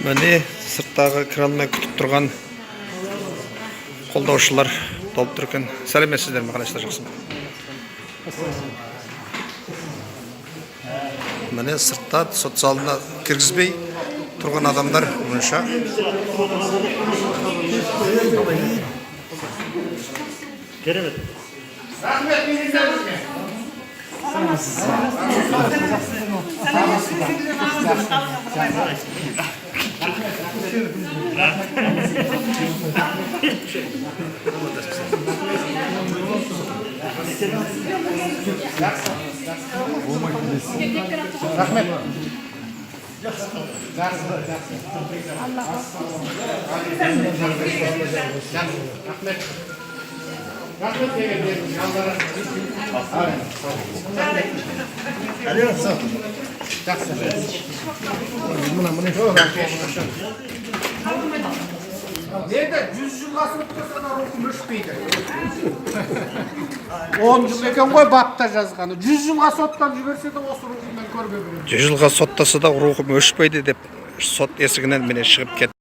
Міне сырттағы кранмен күтіп тұрған қолдаушылар толып тұр екен. Сәлеметсіздер ме, қалайсыздар, жақсы ма? Міне сыртта сот залына кіргізбей тұрған адамдар мұнша. Керемет. Рахмет меніңізге. Рахмет. Рахмет деген жалдары. Жақсы. Енді 100 жылға соттаса да рухым өшпейді. 10 жыл екен ғой бапта жазғаны. 100 жылға соттан жіберсе де осы рухыммен көрге беремін. 100 жылға соттаса да рухым өшпейді деп сот есігінен міне шығып кетті.